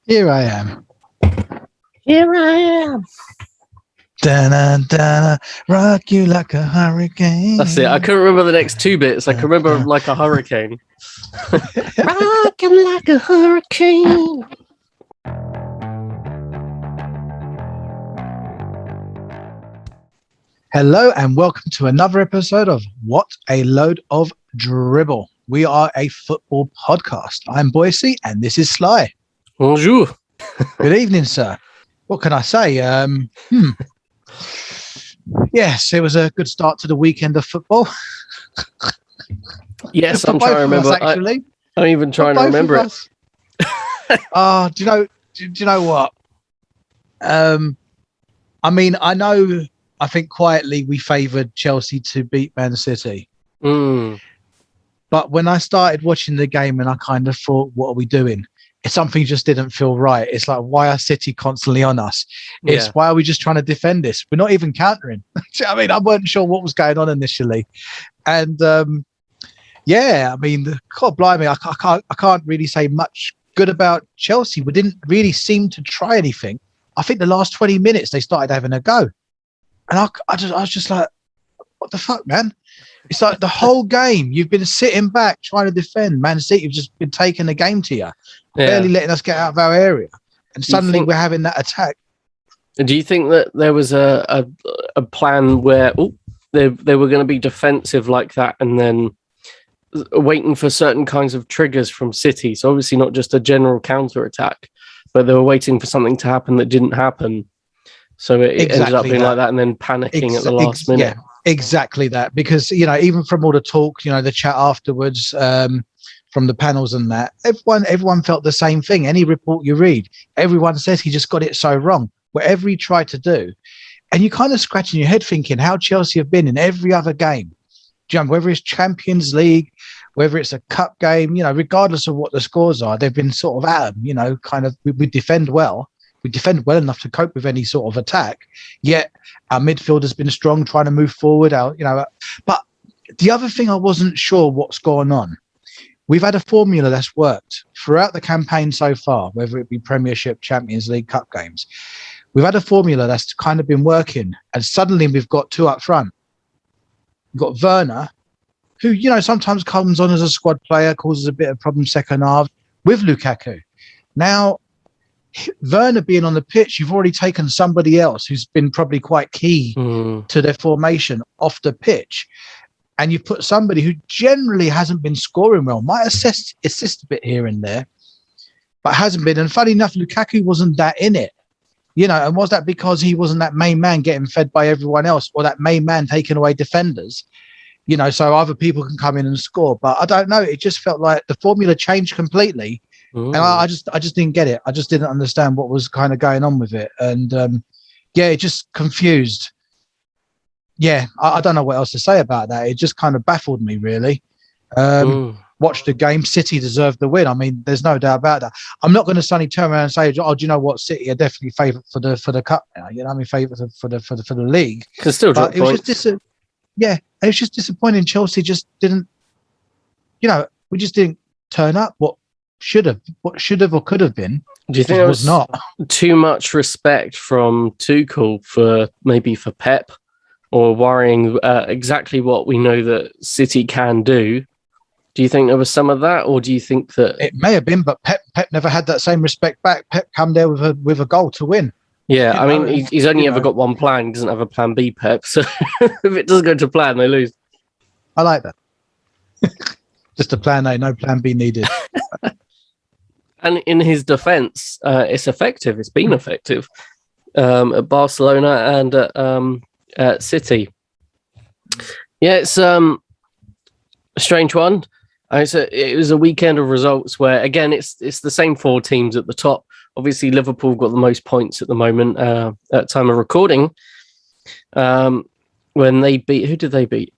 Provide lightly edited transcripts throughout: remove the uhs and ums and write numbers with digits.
Here I am. Here I am. Da-na, rock you like a hurricane. That's it. I couldn't remember the next two bits. I can remember like a hurricane. Rock him like a hurricane. Hello and welcome to another episode of What a Load of Dribble. We are a football podcast. I'm Boycie and this is Sly. Bonjour. Good evening, sir. What can I say? Yes, it was a good start to the weekend of football. Yes, For I'm both trying to of remember. us, actually. I'm even trying to For both remember of it. us. Do you know what? I think quietly we favoured Chelsea to beat Man City. But when I started watching the game and I kind of thought, what are we doing? Something just didn't feel right. It's like, why are City constantly on us? It's why are we just trying to defend this? We're not even countering. I mean, I wasn't sure what was going on initially. And God blimey, I can't really say much good about Chelsea. We didn't really seem to try anything. I think the last 20 minutes they started having a go. And I was just like, what the fuck, man? It's like the whole game you've been sitting back trying to defend. Man City have just been taking the game to you, barely letting us get out of our area, and suddenly we're having that attack. Do you think that there was a plan where they were going to be defensive like that, and then waiting for certain kinds of triggers from City? So obviously not just a general counter attack, but they were waiting for something to happen that didn't happen. So it ended up being like that, and then panicking at the last minute. Yeah, exactly that. Because, even from all the talk, the chat afterwards, from the panels and that, everyone felt the same thing. Any report you read, everyone says he just got it so wrong. Whatever he tried to do. And you kind of scratching your head thinking how Chelsea have been in every other game. Whether it's Champions League, whether it's a cup game, regardless of what the scores are, they've been sort of at them, kind of, we defend well. We defend well enough to cope with any sort of attack, yet our midfield has been strong, trying to move forward. But the other thing I wasn't sure what's going on. We've had a formula that's worked throughout the campaign so far, whether it be Premiership, Champions League, cup games. We've had a formula that's kind of been working, and suddenly we've got two up front. We've got Werner, who sometimes comes on as a squad player, causes a bit of problem second half, with Lukaku. Now, Werner being on the pitch, you've already taken somebody else who's been probably quite key to their formation off the pitch. And you've put somebody who generally hasn't been scoring well, might assist a bit here and there, but hasn't been. And funny enough, Lukaku wasn't that in it. And was that because he wasn't that main man getting fed by everyone else, or that main man taking away defenders? So other people can come in and score. But I don't know. It just felt like the formula changed completely. And I just didn't get it. I just didn't understand what was kind of going on with it. And it just confused. Yeah, I don't know what else to say about that. It just kind of baffled me, really. Watched the game. City deserved the win. I mean, there's no doubt about that. I'm not going to suddenly turn around and say, "Oh, do you know what? City are definitely favourite for the cup now." Favourite for the league. Can still drop points. It's just disappointing. Chelsea just didn't. We just didn't turn up. What should have or could have been. Do you think there was not too much respect from Tuchel for Pep, or worrying exactly what we know that City can do? Do you think there was some of that, or do you think that it may have been? But Pep never had that same respect back. Pep come there with a goal to win. Yeah, I mean, he's only ever got one plan. He doesn't have a plan B, Pep. So if it doesn't go to plan, they lose. I like that. Just a plan A, no plan B needed. And in his defence, it's effective. It's been effective at Barcelona and at City. Yeah, it's a strange one. It was a weekend of results where, again, it's the same four teams at the top. Obviously, Liverpool got the most points at the moment at time of recording. When they beat, who did they beat?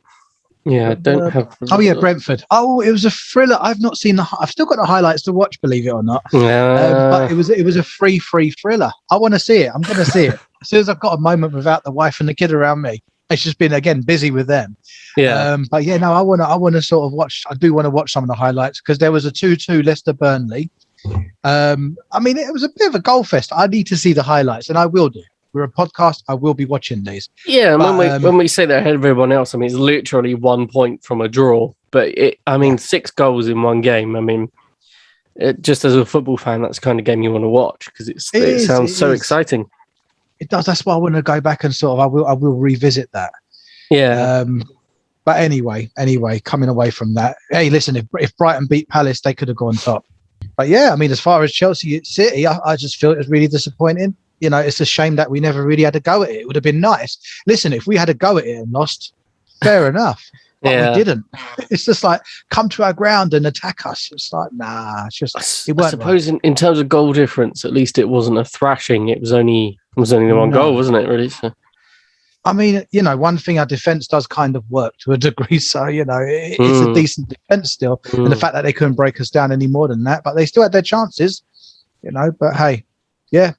Yeah, I don't have. Brentford. Oh, it was a thriller. I've not seen I've still got the highlights to watch, believe it or not. But it was a free thriller. I want to see it. I'm going to see it as soon as I've got a moment without the wife and the kid around me. It's just been again busy with them. Yeah. I want to sort of watch. I do want to watch some of the highlights because there was a 2-2 Leicester Burnley. I mean, it was a bit of a goal fest. I need to see the highlights, and I will do. We're a podcast. I will be watching these. Yeah, and But, when we say they're ahead of everyone else, I mean, it's literally 1 point from a draw. But, 6 goals in one game. I mean, just as a football fan, that's the kind of game you want to watch because it sounds so exciting. It does. That's why I want to go back and sort of I will revisit that. Yeah. But anyway, coming away from that, hey, listen, if Brighton beat Palace, they could have gone top. But yeah, I mean, as far as Chelsea City, I just feel it was really disappointing. You know, it's a shame that we never really had a go at it. It would have been nice. Listen, if we had a go at it and lost, fair enough. But we didn't. It's just like, come to our ground and attack us. It's like, nah, it's just, it I suppose in terms of goal difference, at least it wasn't a thrashing. It was only the one goal, wasn't it, really? So. I mean, you know, one thing, our defence does kind of work to a degree. So, you know, it's a decent defence still. And the fact that they couldn't break us down any more than that, but they still had their chances, you know. But hey, yeah,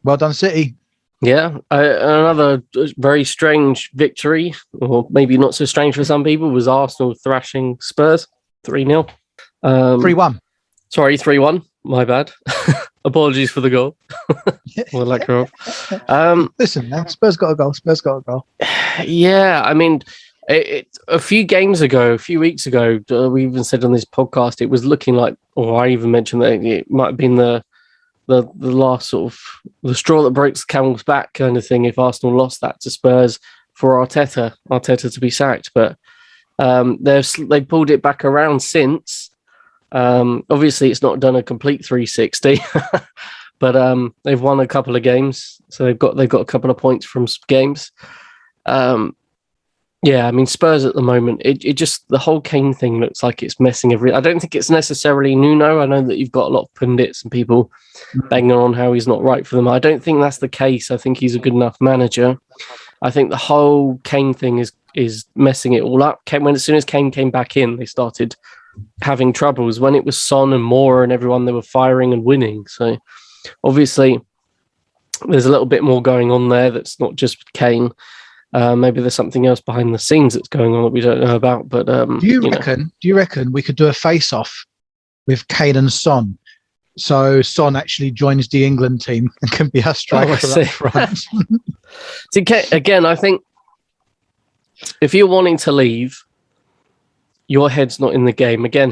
well done, City. Yeah, another very strange victory, or maybe not so strange for some people, was Arsenal thrashing Spurs 3-0. 3-1. Sorry, 3-1. My bad. Apologies for the goal. We'll let her off. Listen, man, Spurs got a goal. Yeah, I mean, a few weeks ago, we even said on this podcast, it was looking like, or I even mentioned that it might have been the last sort of the straw that breaks the camel's back kind of thing if Arsenal lost that to Spurs for Arteta to be sacked. But they pulled it back around since. Obviously, it's not done a complete 360, but they've won a couple of games, so they've got a couple of points from games. Yeah, I mean, Spurs at the moment, it just, the whole Kane thing looks like it's messing everything. I don't think it's necessarily Nuno. I know that you've got a lot of pundits and people banging on how he's not right for them. I don't think that's the case. I think he's a good enough manager. I think the whole Kane thing is messing it all up. As soon as Kane came back in, they started having troubles. When it was Son and Moura and everyone, they were firing and winning. So obviously there's a little bit more going on there that's not just Kane. Maybe there's something else behind the scenes that's going on that we don't know about. But do you reckon we could do a face-off with Kane and Son? So Son actually joins the England team and can be our striker up front. See, again, I think if you're wanting to leave, your head's not in the game. Again,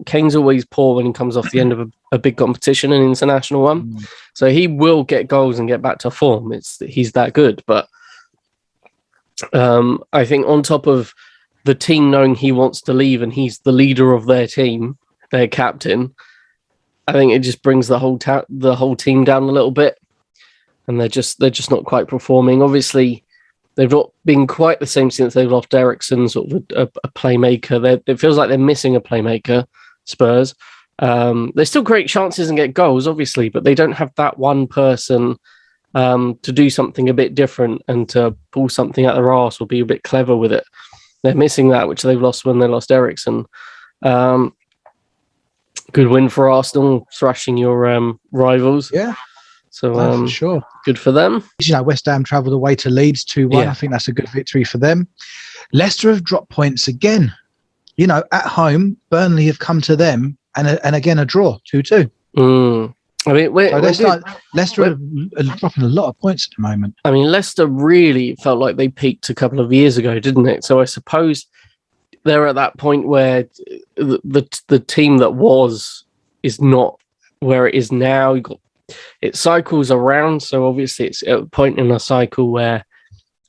Kane's always poor when he comes off the end of a big competition, an international one. So he will get goals and get back to form. He's that good, but. I think on top of the team knowing he wants to leave and he's the leader of their team, their captain, I think it just brings the whole team down a little bit, and they're just not quite performing. Obviously, they've not been quite the same since they've lost Eriksen, sort of a playmaker. It feels like they're missing a playmaker. Spurs. They still create chances and get goals, obviously, but they don't have that one person. To do something a bit different and to pull something out their arse or be a bit clever with it. They're missing that, which they've lost when they lost Eriksen. Good win for Arsenal, thrashing your rivals. Yeah. So for sure. Good for them. You know, West Ham travelled away to Leeds 2-1. Yeah. I think that's a good victory for them. Leicester have dropped points again. You know, at home, Burnley have come to them and again a draw, 2-2. I mean, Leicester are dropping a lot of points at the moment. I mean, Leicester really felt like they peaked a couple of years ago, didn't it? So I suppose they're at that point where the team that is not where it is now. It cycles around, so obviously it's at a point in a cycle where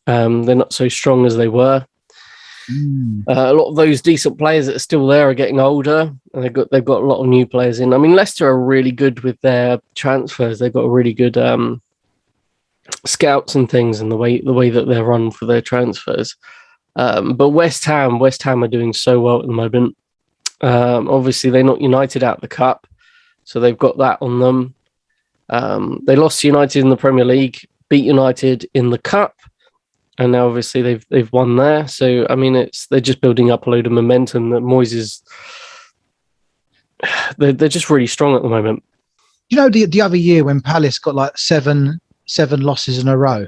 they're not so strong as they were. A lot of those decent players that are still there are getting older, and they've got a lot of new players in. I mean, Leicester are really good with their transfers. They've got a really good scouts and things, and the way that they're run for their transfers. But West Ham are doing so well at the moment. Obviously, they're not United out the cup, so they've got that on them. They lost to United in the Premier League, beat United in the cup. And now, obviously, they've won there. So, I mean, they're just building up a load of momentum. That Moyes they're just really strong at the moment. You know, the other year when Palace got like seven losses in a row,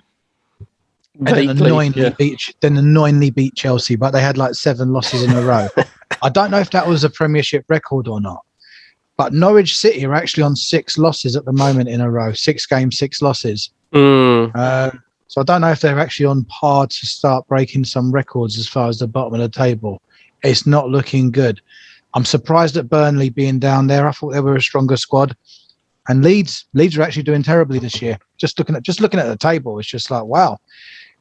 and then annoyingly beat Chelsea, but they had like 7 losses in a row. I don't know if that was a Premiership record or not, But Norwich City are actually on 6 losses at the moment in a row. 6 games, 6 losses. So I don't know if they're actually on par to start breaking some records as far as the bottom of the table. It's not looking good. I'm surprised at Burnley being down there. I thought they were a stronger squad. And Leeds are actually doing terribly this year. Just looking at the table, it's just like, wow.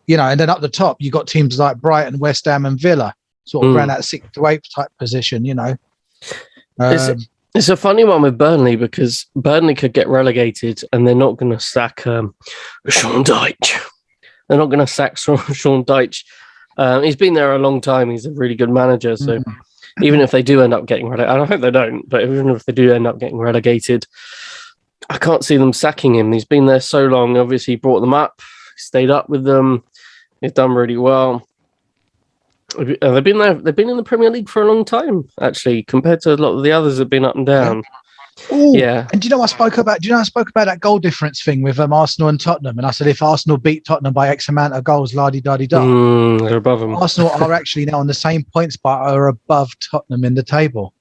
And then up the top, you got teams like Brighton, West Ham, and Villa, sort of around that 6th to 8th type position. It's a funny one with Burnley because Burnley could get relegated, and they're not going to sack Sean Dyche. They're not going to sack Sean Dyche. He's been there a long time. He's a really good manager. So even if they do end up getting relegated, and I hope they don't, but even if they do end up getting relegated, I can't see them sacking him. He's been there so long. Obviously, he brought them up, stayed up with them. He's done really well. They've been there. They've been in the Premier League for a long time, actually, compared to a lot of the others that have been up and down. Ooh, yeah. And do you know I spoke about that goal difference thing with Arsenal and Tottenham? And I said if Arsenal beat Tottenham by X amount of goals, la-di-da-di-da. They're above them. Arsenal are actually now on the same points, but are above Tottenham in the table.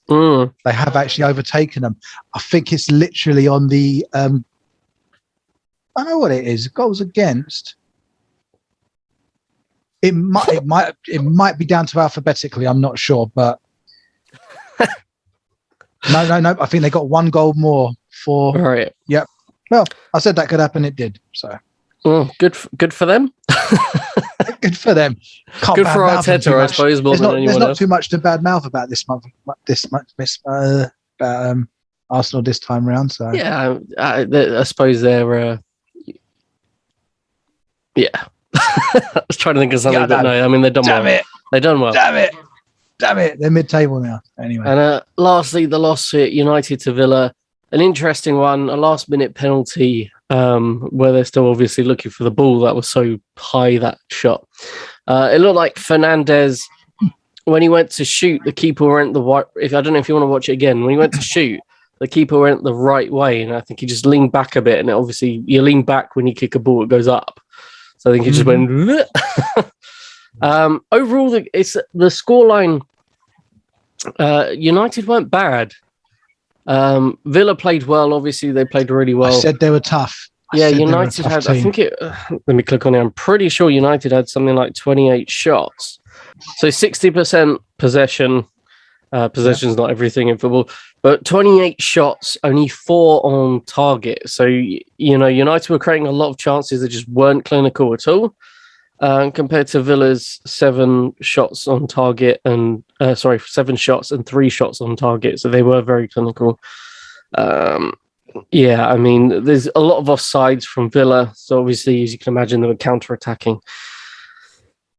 They have actually overtaken them. I think it's literally on the. I know what it is. Goals against. It might be down to alphabetically. I'm not sure, but no. I think they got 1 goal more for. All right. Yep. Well, I said that could happen. It did. So. Good for them. Good for them. Good for Arteta, I suppose. There's not too much to bad mouth about this month. Arsenal this time round. So yeah, I suppose they're. Yeah. I was trying to think of something, but no. I mean, they've done well. They've done well. Damn it! They're mid-table now. Anyway. And lastly, the loss at United to Villa. An interesting one. A last-minute penalty where they're still obviously looking for the ball. That was so high, that shot. It looked like Fernandez, when he went to shoot, the keeper went the right. I don't know if you want to watch it again. When he went to shoot, the keeper went the right way, and I think he just leaned back a bit. And obviously, you lean back when you kick a ball, it goes up. So I think he just went. Overall, it's the scoreline. United weren't bad. Villa played well. Obviously, they played really well. I said they were tough. United had. Team. I think it. Let me click on it. I'm pretty sure United had something like 28 shots. So 60% possession. Possession's not everything in football, but 28 shots, only 4 on target. So United were creating a lot of chances that just weren't clinical at all. Compared to Villa's 7 shots on target and 7 shots and 3 shots on target. So they were very clinical. I mean, there's a lot of offsides from Villa. So obviously, as you can imagine, they were counter-attacking.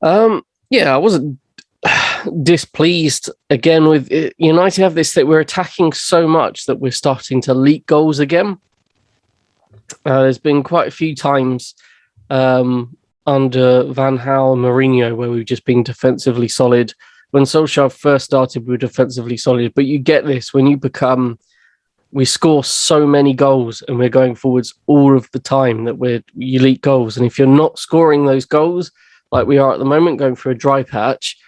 I wasn't displeased again with it. United have this that we're attacking so much that we're starting to leak goals again. There's been quite a few times under Van Gaal and Mourinho where we've just been defensively solid. When Solskjaer first started, we were defensively solid, but you get this when we score so many goals and we're going forwards all of the time that you leak goals. And if you're not scoring those goals like we are at the moment, going through a dry patch,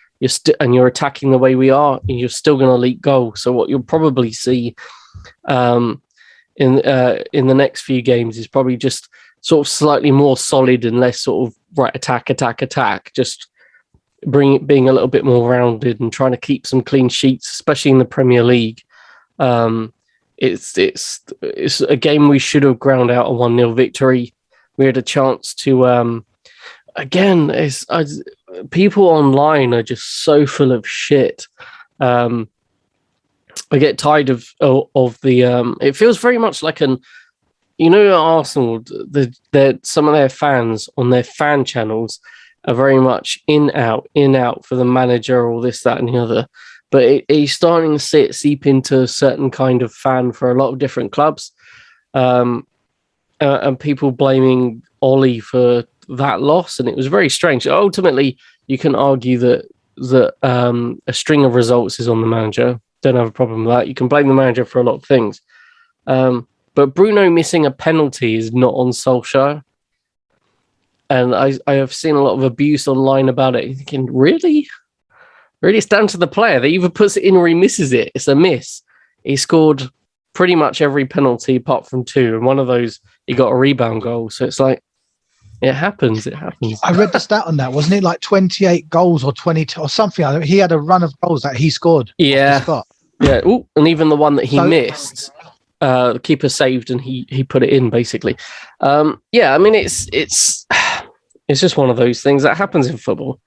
you're attacking the way we are, and you're still going to leak goals. So what you'll probably see in the next few games is probably just sort of slightly more solid and less sort of attack, just being a little bit more rounded and trying to keep some clean sheets, especially in the Premier League. It's a game we should have ground out a 1-0 victory. We had a chance to people online are just so full of shit. I get tired of the. It feels very much like Arsenal. Some of their fans on their fan channels are very much in out for the manager, all this, that, and the other. But he's starting to see it seep into a certain kind of fan for a lot of different clubs, and people blaming Ollie for that loss, and it was very strange. Ultimately, you can argue that a string of results is on the manager. Don't have a problem with that. You can blame the manager for a lot of things, but Bruno missing a penalty is not on Solskjaer. And I have seen a lot of abuse online about it. You're thinking, really, it's down to the player. They either puts it in or he misses it. It's a miss. he scored pretty much every penalty apart from 2, and one of those he got a rebound goal. So it's like it happens. It happens. I read the stat on that, wasn't it? Like 28 goals or 22 or something. He had a run of goals that he scored. Yeah, off the spot. yeah. Ooh, and even the one that he missed, the keeper saved and he put it in basically. Yeah, I mean it's just one of those things that happens in football.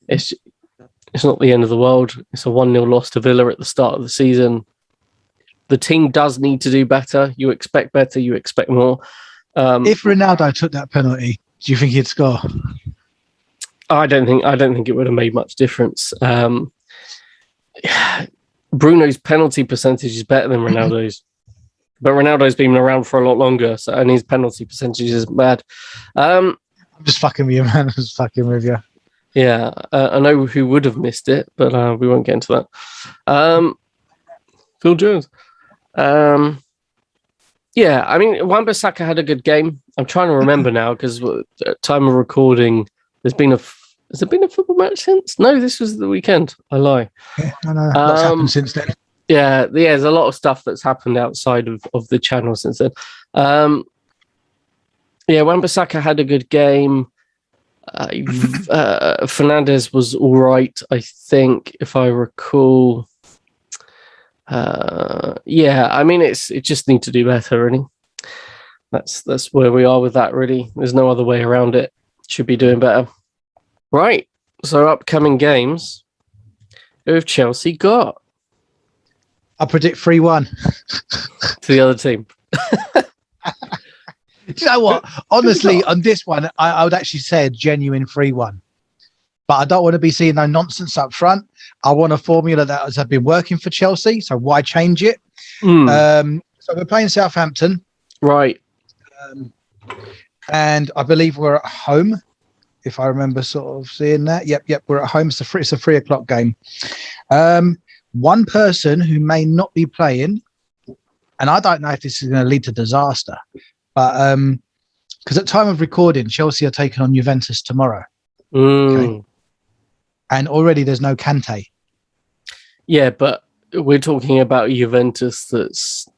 It's not the end of the world. It's a 1-0 loss to Villa at the start of the season. The team does need to do better. You expect better. You expect more. If Ronaldo took that penalty, do you think he'd score? I don't think it would have made much difference. Bruno's penalty percentage is better than Ronaldo's, but Ronaldo's been around for a lot longer, and his penalty percentage isn't bad. I'm just fucking with you, man. I'm just fucking with you. Yeah, I know who would have missed it, but we won't get into that. Phil Jones. Yeah, I mean, Wan-Bissaka had a good game. I'm trying to remember now because at time of recording, has there been a football match since? No, this was the weekend. I lie. Yeah, I know. What's happened since then? Yeah, there's a lot of stuff that's happened outside of the channel since then. Yeah, Wan-Bissaka had a good game. Fernandez was all right, I think, if I recall. Yeah, I mean, it just need to do better, really. That's where we are with that, really. There's no other way around it. Should be doing better. Right. So upcoming games. Who have Chelsea got? I predict 3-1 to the other team. You know what? Honestly, on this one, I would actually say a genuine 3-1. But I don't want to be seeing no nonsense up front. I want a formula that has been working for Chelsea, so why change it? So we're playing Southampton. Right. And I believe we're at home, if I remember sort of seeing that. Yep, we're at home. It's a 3:00 game. One person who may not be playing, and I don't know if this is going to lead to disaster, but because at time of recording, Chelsea are taking on Juventus tomorrow. Okay? And already there's no Kante. Yeah, but we're talking about Juventus that's...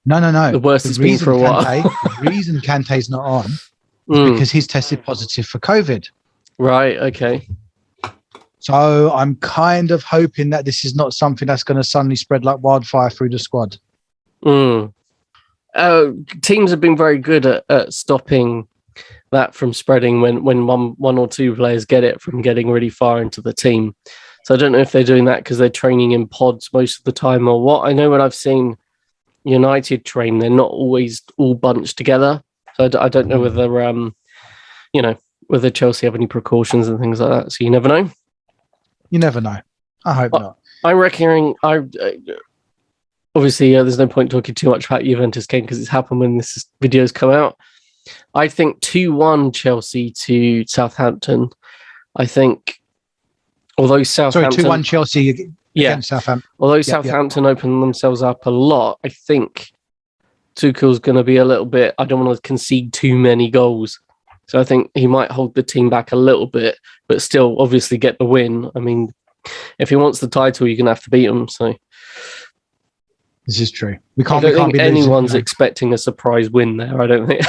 No. The worst it's been for a while. The reason Kante's not on is because he's tested positive for COVID. Right, okay. So I'm kind of hoping that this is not something that's going to suddenly spread like wildfire through the squad. Teams have been very good at stopping that from spreading when one or two players get it from getting really far into the team. So I don't know if they're doing that because they're training in pods most of the time or what. I know when I've seen United train, they're not always all bunched together. So I don't know whether whether Chelsea have any precautions and things like that. So you never know. You never know. I hope not. I'm reckoning. Obviously, there's no point talking too much about Juventus game because it's happened when this video's come out. I think 2-1 Chelsea to Southampton. I think, although Southampton... 2-1 Chelsea against Southampton. Although Southampton opened themselves up a lot, I think Tuchel's going to be a little bit... I don't want to concede too many goals. So I think he might hold the team back a little bit, but still obviously get the win. I mean, if he wants the title, you're going to have to beat him. So this is true. I don't think anyone's expecting a surprise win there. I don't think.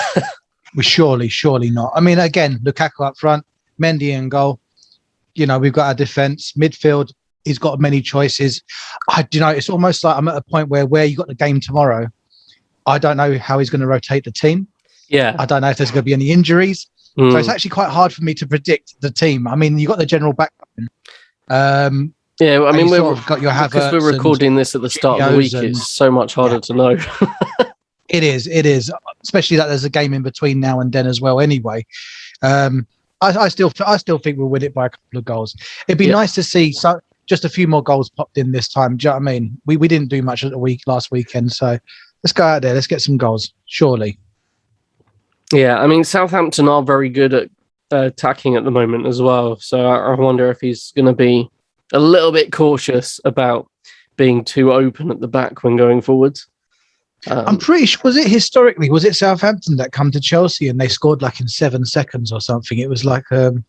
Well, surely not. I mean, again, Lukaku up front, Mendy in goal. We've got our defence, midfield. He's got many choices. It's almost like I'm at a point where you got the game tomorrow. I don't know how he's going to rotate the team. Yeah, I don't know if there's going to be any injuries. So it's actually quite hard for me to predict the team. I mean, you got the general background. Yeah, I mean, got your Havertz because we're recording this at the start of the week. It's so much harder to know. It is, especially that there's a game in between now and then as well. Anyway, I still think we'll win it by a couple of goals. It'd be nice to see just a few more goals popped in this time. Do you know what I mean? We didn't do much last weekend, so let's go out there. Let's get some goals. Surely. Yeah, I mean, Southampton are very good at attacking at the moment as well. So I wonder if he's going to be a little bit cautious about being too open at the back when going forwards. I'm pretty sure, was it Southampton that come to Chelsea and they scored like in 7 seconds or something? It was like, who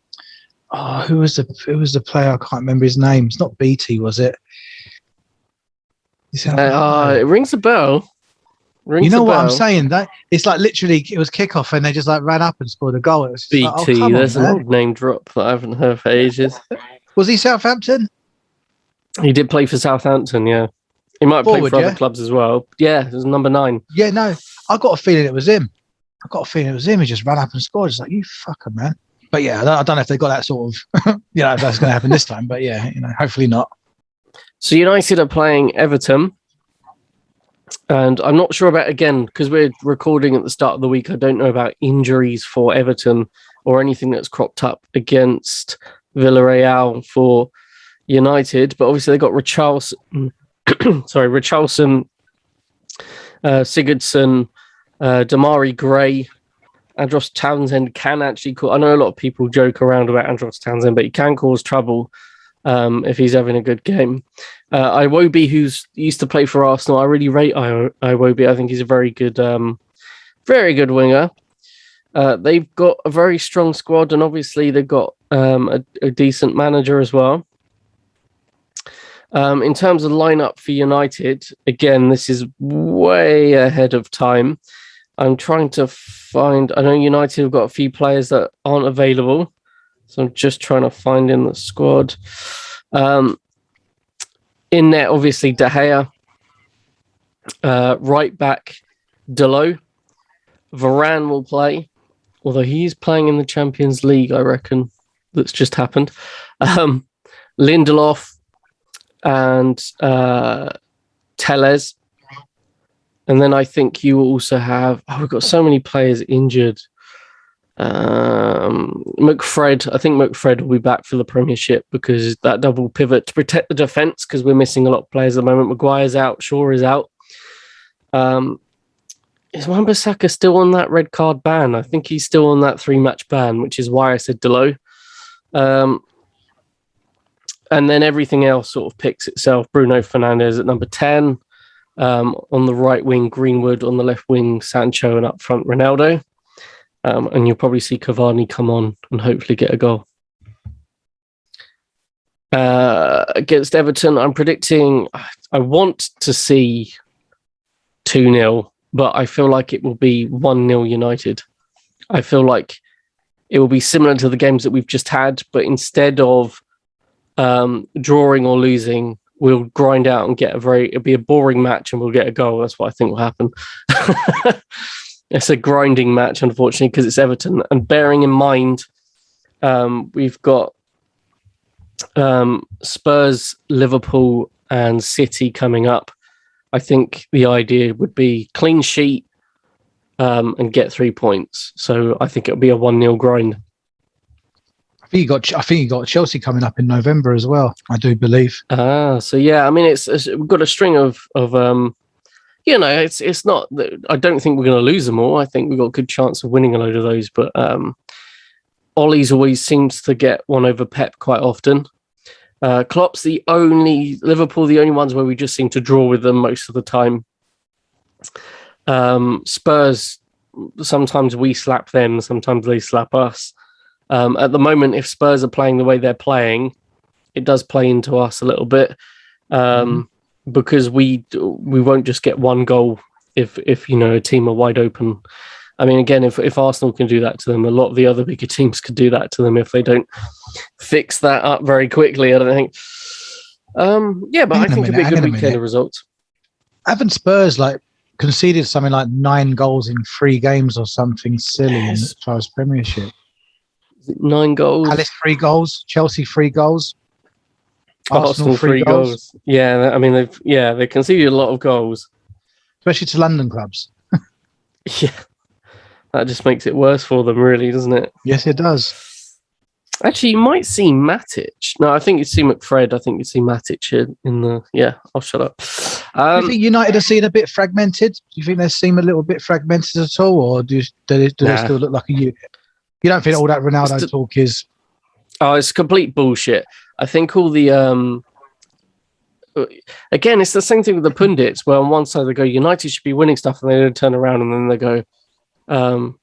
was the player? I can't remember his name. It's not BT, was it? It rings a bell. You know what I'm saying? That it's like literally it was kickoff and they just like ran up and scored a goal. It was just like, BT, there's an old name drop that I haven't heard for ages. Was he Southampton? He did play for Southampton, yeah. He might play for other clubs as well. Yeah, it was number 9. Yeah, no, I got a feeling it was him. He just ran up and scored. It's like, you fucker, man. But yeah, I don't know if they got that sort of, if that's going to happen this time. But yeah, hopefully not. So United are playing Everton. And I'm not sure about, again, because we're recording at the start of the week, I don't know about injuries for Everton or anything that's cropped up against Villarreal for United. But obviously, they got Richarlison, Sigurdsson, Damari Gray, Andros Townsend can actually I know a lot of people joke around about Andros Townsend, but he can cause trouble if he's having a good game. Iwobi, who's used to play for Arsenal, I really rate Iwobi. I think he's a very good winger. They've got a very strong squad, and obviously they've got a decent manager as well. In terms of lineup for United, again, this is way ahead of time. I'm trying to find... I know United have got a few players that aren't available, so I'm just trying to find in the squad. In there, obviously, De Gea. Right back, Dalot. Varane will play, although he's playing in the Champions League, I reckon. That's just happened. Lindelof and Telles. And then I think you also have... we've got so many players injured. McFred. I think McFred will be back for the Premiership because that double pivot to protect the defence, because we're missing a lot of players at the moment. Maguire's out. Shaw is out. Is Wan-Bissaka still on that red card ban? I think he's still on that 3-match ban, which is why I said Dalot. And then everything else sort of picks itself. Bruno Fernandes at number 10. On the right wing, Greenwood. On the left wing, Sancho. And up front, Ronaldo. And you'll probably see Cavani come on and hopefully get a goal. Against Everton, I'm predicting... I want to see 2-0, but I feel like it will be 1-0 United. I feel like it will be similar to the games that we've just had, but instead of drawing or losing, we'll grind out and it'll be a boring match and we'll get a goal. That's what I think will happen. It's a grinding match, unfortunately, because it's Everton. And bearing in mind, we've got Spurs, Liverpool, and City coming up. I think the idea would be clean sheet and get 3 points. So I think it'll be a 1-0 grind. I think you got Chelsea coming up in November as well, I do believe. So yeah, I mean, we've got a string of it's not. I don't think we're going to lose them all. I think we've got a good chance of winning a load of those. But Ollie's always seems to get one over Pep quite often. Klopp's Liverpool, the only ones where we just seem to draw with them most of the time. Spurs, sometimes we slap them, sometimes they slap us. At the moment, if Spurs are playing the way they're playing, it does play into us a little bit. Because we won't just get one goal if a team are wide open. I mean, again, if Arsenal can do that to them, a lot of the other bigger teams could do that to them if they don't fix that up very quickly, I don't think. But I think it'll be a good weekend of results. Haven't Spurs conceded something like 9 goals in 3 games or something silly as far as Premiership? Is it 9 goals? Palace 3 goals, Chelsea 3 goals. Arsenal 3 goals. Yeah, I mean they conceded a lot of goals, especially to London clubs. Yeah, that just makes it worse for them, really, doesn't it? Yes, it does. Actually, you might see Matic. No, I think you'd see McFred. I think you'd see Matic in the. Yeah, I'll shut up. Do you think United are seen a bit fragmented? Do you think they seem a little bit fragmented at all, or do they still look like a unit? You don't think all that Ronaldo talk is? Oh, it's complete bullshit. I think all the again, it's the same thing with the pundits, where on one side they go, United should be winning stuff, and they don't turn around and then they go, well,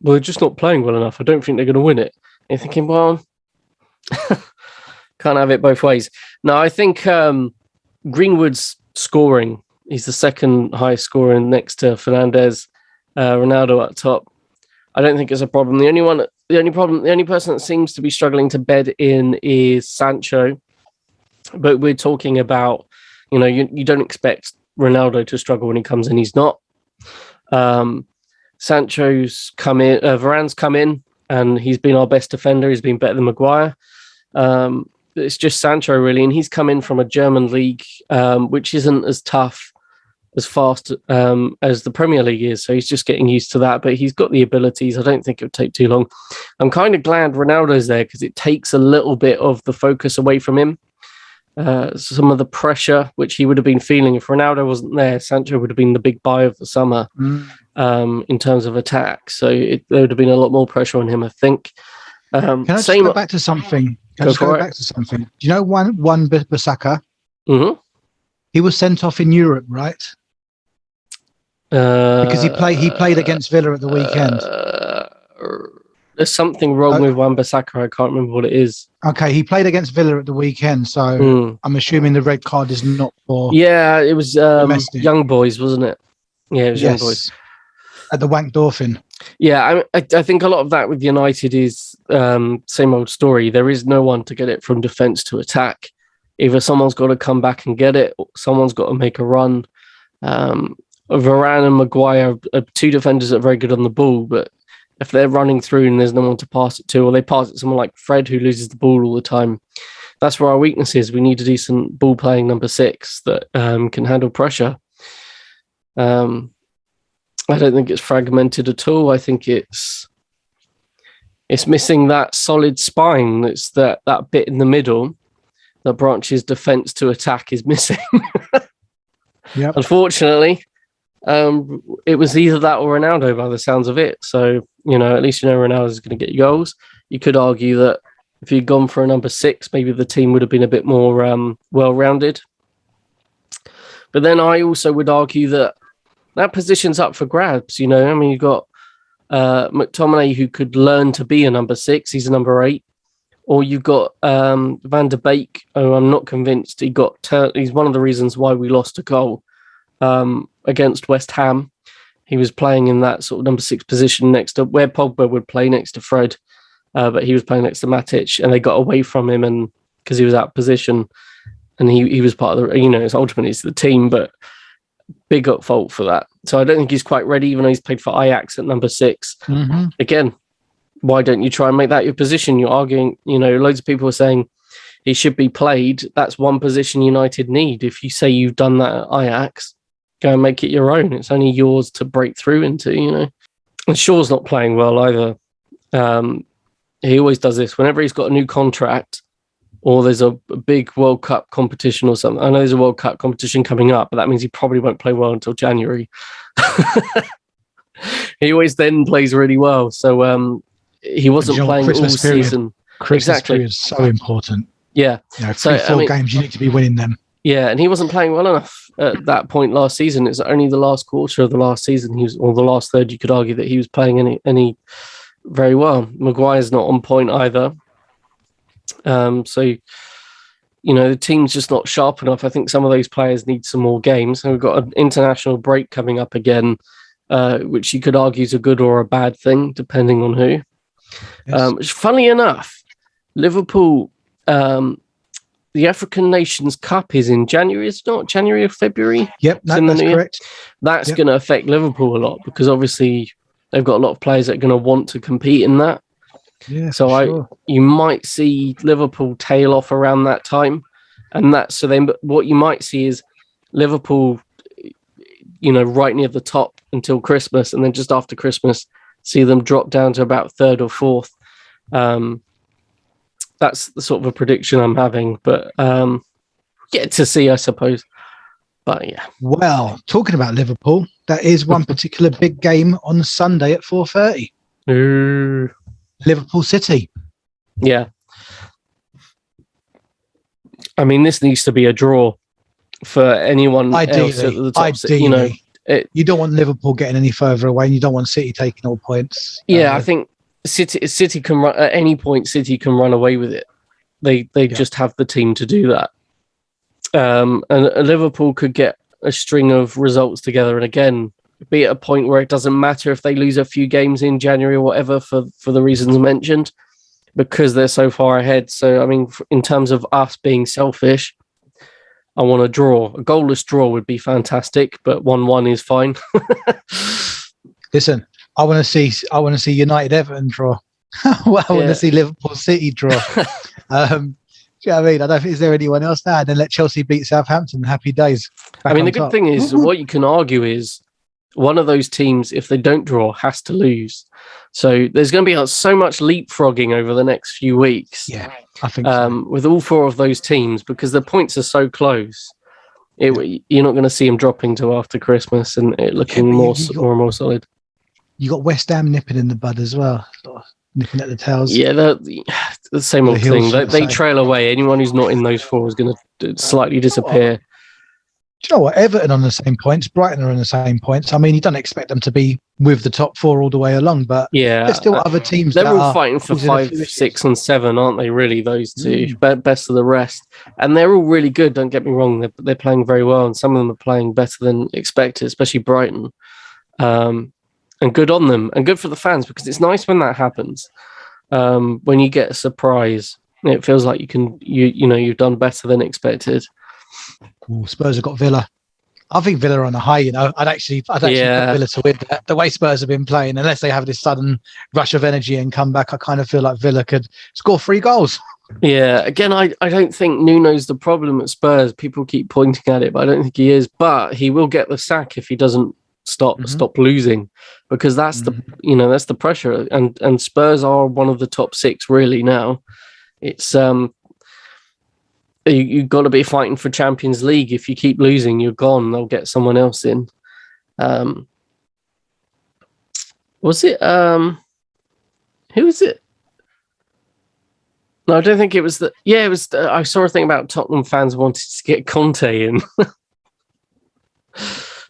they're just not playing well enough. I don't think they're going to win it. And you're thinking, well, can't have it both ways. No, I think Greenwood's scoring. He's the second highest scorer next to Fernandes, Ronaldo at top. I don't think it's a problem. The only person that seems to be struggling to bed in is Sancho. But we're talking about, you don't expect Ronaldo to struggle when he comes in. He's not. Sancho's come in, Varane's come in, and he's been our best defender. He's been better than Maguire. It's just Sancho, really, and he's come in from a German league, which isn't as tough, as fast as the Premier League is. So he's just getting used to that, but he's got the abilities. I don't think it'll take too long. I'm kind of glad Ronaldo's there because it takes a little bit of the focus away from him. Some of the pressure which he would have been feeling if Ronaldo wasn't there, Sancho would have been the big buy of the summer in terms of attack. So there would have been a lot more pressure on him, I think. Can I just go back to something? Do you know Wan Bissaka? Mm-hmm. He was sent off in Europe, right? Because he played against Villa at the weekend. There's something wrong with Wan-Bissaka. I can't remember what it is. Okay, he played against Villa at the weekend, so I'm assuming the red card is not for. Yeah, it was Young Boys, wasn't it? Yeah, it was Young Boys at the Wank Dolphin. Yeah, I think a lot of that with United is same old story. There is no one to get it from defence to attack. Either someone's got to come back and get it, or someone's got to make a run. Varane and Maguire are two defenders that are very good on the ball, but if they're running through and there's no one to pass it to, or they pass it to someone like Fred who loses the ball all the time, that's where our weakness is. We need a decent ball-playing number 6 that can handle pressure. I don't think it's fragmented at all. I think it's missing that solid spine. It's that bit in the middle that branches defence to attack is missing. Yep. Unfortunately, it was either that or Ronaldo by the sounds of it. So, at least Ronaldo's going to get you goals. You could argue that if you'd gone for a number 6, maybe the team would have been a bit more well-rounded. But then I also would argue that position's up for grabs. You've got McTominay who could learn to be a number 6. He's a number 8. Or you've got Van der Beek. Oh, I'm not convinced. He's one of the reasons why we lost a goal against West Ham. He was playing in that sort of number 6 position next to where Pogba would play next to Fred, but he was playing next to Matic, and they got away from him, and because he was out of position, and he was part of the, it's ultimately it's the team, but big up fault for that. So I don't think he's quite ready, even though he's played for Ajax at number 6. Mm-hmm. Again, why don't you try and make that your position? You're arguing, loads of people are saying he should be played. That's one position United need. If you say you've done that at Ajax, go and make it your own. It's only yours to break through into, And Shaw's not playing well either. He always does this. Whenever he's got a new contract or there's a big World Cup competition or something. I know there's a World Cup competition coming up, but that means he probably won't play well until January. He always then plays really well. So he wasn't playing Christmas all season. Christmas period is so important. Yeah. 3-4 games, you need to be winning them. Yeah, and he wasn't playing well enough at that point last season. It's only the last quarter of the last season or the last third, you could argue that he was playing any very well. Maguire's not on point either. So, the team's just not sharp enough. I think some of those players need some more games. And we've got an international break coming up again, which you could argue is a good or a bad thing, depending on who. Yes. Funnily enough, Liverpool... the African Nations Cup is in January. It's not January or February. Yep, that's correct. That's going to affect Liverpool a lot because obviously they've got a lot of players that are going to want to compete in that. Yeah, so you might see Liverpool tail off around that time, and then what you might see is Liverpool, right near the top until Christmas, and then just after Christmas, see them drop down to about 3rd or 4th. That's the sort of a prediction I'm having, but get to see, I suppose. But yeah. Well, talking about Liverpool, that is one particular big game on Sunday at 4:30. Liverpool City. Yeah. I mean, this needs to be a draw for anyone else at the top. Ideally. You don't want Liverpool getting any further away, and you don't want City taking all points. Yeah, I think City can run at any point. City can run away with it. They just have the team to do that. And Liverpool could get a string of results together, and again, be at a point where it doesn't matter if they lose a few games in January or whatever for the reasons mentioned, because they're so far ahead. So, I mean, in terms of us being selfish, I want a draw. A goalless draw would be fantastic, but 1-1 is fine. Listen, I want to see United Everton draw. I want to see Liverpool City draw. Do you know what I mean? I don't think, is there anyone else now? And then let Chelsea beat Southampton. Happy days. I mean, the good thing is, what you can argue is one of those teams, if they don't draw, has to lose. So there's going to be so much leapfrogging over the next few weeks. Yeah, I think so. With all four of those teams, because the points are so close. You're not going to see them dropping till after Christmas and it looking more and more solid. You got West Ham nipping in the bud as well. Nipping at the tails. Yeah, the same old thing. They trail away. Anyone who's not in those four is going to slightly disappear. Do you know what? Everton on the same points. Brighton are on the same points. I mean, you don't expect them to be with the top four all the way along, but there's still other teams. They're all fighting for 5, 6, and 7, aren't they? Really, those two best of the rest, and they're all really good. Don't get me wrong; they're playing very well, and some of them are playing better than expected, especially Brighton. And good on them, and good for the fans, because it's nice when that happens. When you get a surprise, it feels like you've done better than expected. Ooh, Spurs have got Villa. I think Villa are on a high. I'd actually put Villa to win that. The way Spurs have been playing, unless they have this sudden rush of energy and come back, I kind of feel like Villa could score 3 goals. Yeah, again, I don't think Nuno's the problem at Spurs. People keep pointing at it, but I don't think he is. But he will get the sack if he doesn't stop losing, because that's that's the pressure, and Spurs are one of the top 6 really now. It's you've got to be fighting for Champions League. If you keep losing, you're gone. They'll get someone else in. Was it who was it? No, I don't think it was it was I saw a thing about Tottenham fans wanted to get Conte in.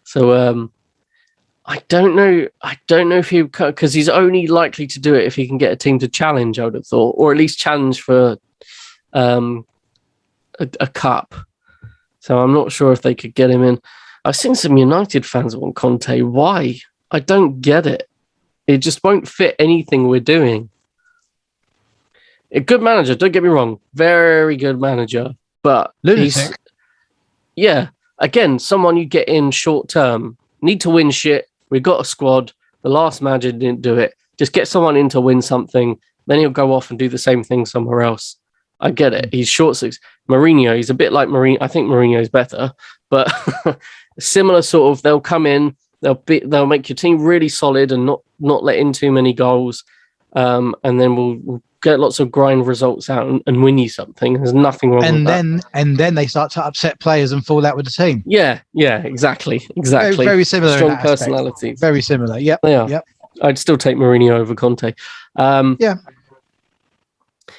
So I don't know if he, because he's only likely to do it if he can get a team to challenge, I would have thought, or at least challenge for a cup. So I'm not sure if they could get him in. I've seen some United fans want Conte. Why? I don't get it. It just won't fit anything we're doing. A good manager, don't get me wrong. Very good manager. But lunatic. Again, someone you get in short term. Need to win shit. We've got a squad. The last manager didn't do it. Just get someone in to win something. Then he'll go off and do the same thing somewhere else. I get it. He's short 6. Mourinho, he's a bit like Mourinho. I think Mourinho's better, but similar sort of. They'll come in. They'll make your team really solid and not let in too many goals, and then we'll get lots of grind results out and win you something. There's nothing wrong with that. And then they start to upset players and fall out with the team. Yeah, exactly. Very, very similar. Strong personality. Very similar. Yep. They are. Yep. I'd still take Mourinho over Conte.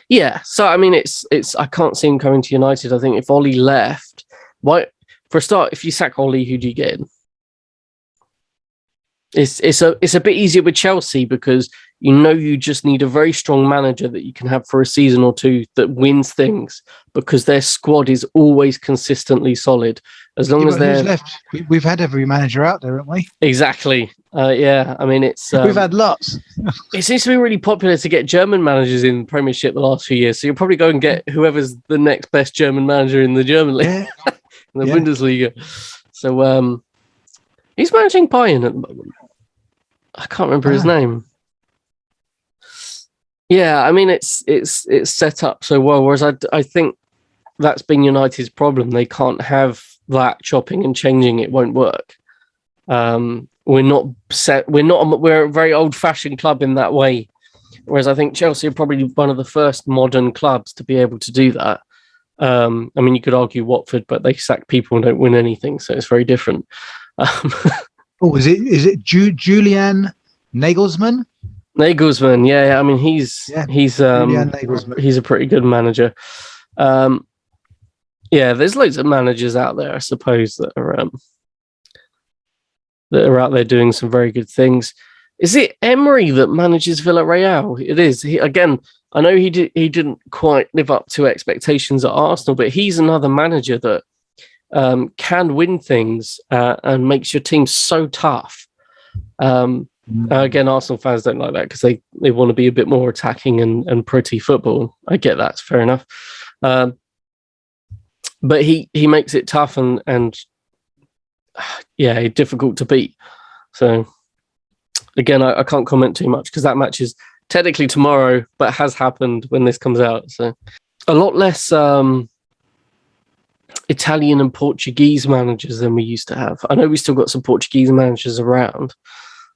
Yeah. So I mean, it's. I can't see him coming to United. I think if Ollie left, for a start, if you sack Ollie, who do you get in? It's a bit easier with Chelsea, because you just need a very strong manager that you can have for a season or two that wins things, because their squad is always consistently solid. As long as they're left, we've had every manager out there, haven't we? Exactly. I mean, it's we've had lots. It seems to be really popular to get German managers in Premiership the last few years. So you'll probably go and get whoever's the next best German manager in the German league, in the Bundesliga. So he's managing Bayern at the moment. I can't remember his name. Yeah, I mean, it's set up so well. Whereas I think that's been United's problem. They can't have that chopping and changing. It won't work. We're not set. We're a very old-fashioned club in that way. Whereas I think Chelsea are probably one of the first modern clubs to be able to do that. I mean, you could argue Watford, but they sack people and don't win anything, so it's very different. Is it Julian Nagelsmann? Nagelsmann, yeah. I mean, he's a pretty good manager. There's loads of managers out there, I suppose, that are out there doing some very good things. Is it Emery that manages Villarreal? It is. I know he didn't quite live up to expectations at Arsenal, but he's another manager that can win things and makes your team so tough. Again, Arsenal fans don't like that because they want to be a bit more attacking and pretty football. I get that, it's fair enough. But he makes it tough and difficult to beat. So again, I can't comment too much because that match is technically tomorrow, but has happened when this comes out. So a lot less Italian and Portuguese managers than we used to have. I know we still got some Portuguese managers around.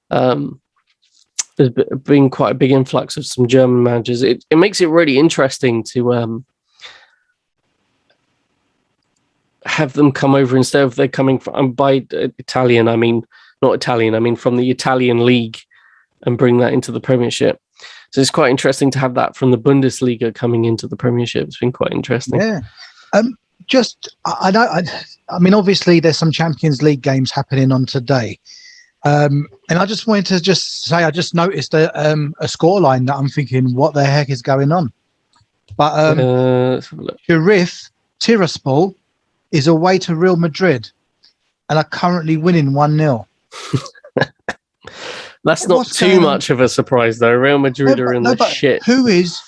There's been quite a big influx of some German managers. It makes it really interesting to have them come over instead of they're coming from, by Italian, I mean, not Italian, I mean from the Italian league, and bring that into the Premiership. So it's quite interesting to have that from the Bundesliga coming into the Premiership. It's been quite interesting. Yeah. I know. I mean, obviously, there's some Champions League games happening on today, and I just wanted to just say I just noticed a scoreline that I'm thinking, what the heck is going on? But Sheriff Tiraspol is away to Real Madrid, and are currently winning 1-0. That's not too much of a surprise, though. Real Madrid are in the shit. Who is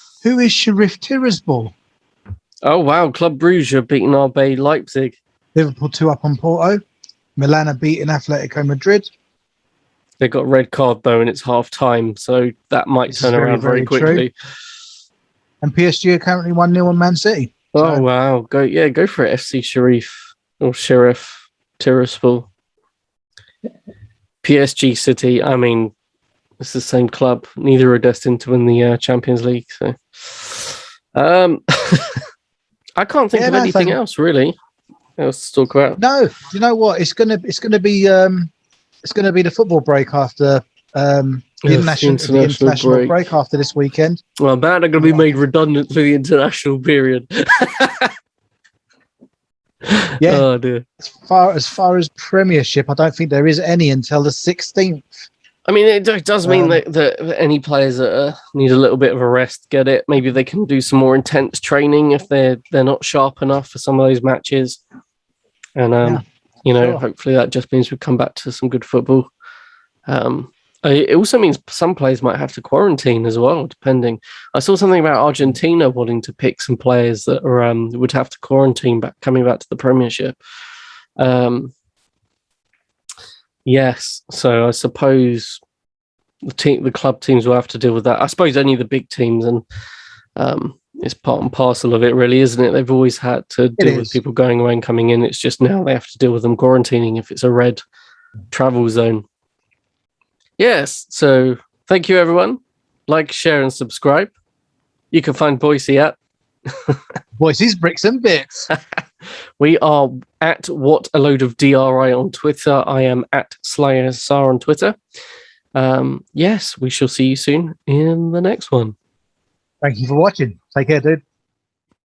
Sheriff Tiraspol? Oh, wow. Club Brugge are beating RB Leipzig. Liverpool 2 up on Porto. Milan are beating Atletico Madrid. They got a red card, though, and it's half-time, so that might turn around very quickly. True. And PSG are currently 1-0 on Man City. Oh, wow. Go for it, FC Sheriff or Sheriff Tiraspol. PSG City, I mean, it's the same club. Neither are destined to win the Champions League. So, I can't think of anything else really else to talk about. No, you know what? It's gonna be the football break after the international break after this weekend. Well, Man are going to be made redundant for the international period. Yeah. Oh dear. As far as Premiership, I don't think there is any until the 16th. I mean, it does mean that any players that need a little bit of a rest get it. Maybe they can do some more intense training if they're not sharp enough for some of those matches. And hopefully that just means we come back to some good football. It also means some players might have to quarantine as well, depending. I saw something about Argentina wanting to pick some players that are, would have to quarantine coming back to the Premiership. Yes, so I suppose the club teams will have to deal with that. I suppose only the big teams, and it's part and parcel of it, really, isn't it? They've always had to deal with people going away and coming in. It's just now they have to deal with them quarantining if it's a red travel zone. Yes, so thank you, everyone. Like, share, and subscribe. You can find Boycie at Boycie's Bricks and Bits. We are at What a Load of DRI on Twitter. I am at SlySR on Twitter. Yes, we shall see you soon in the next one. Thank you for watching. Take care, dude.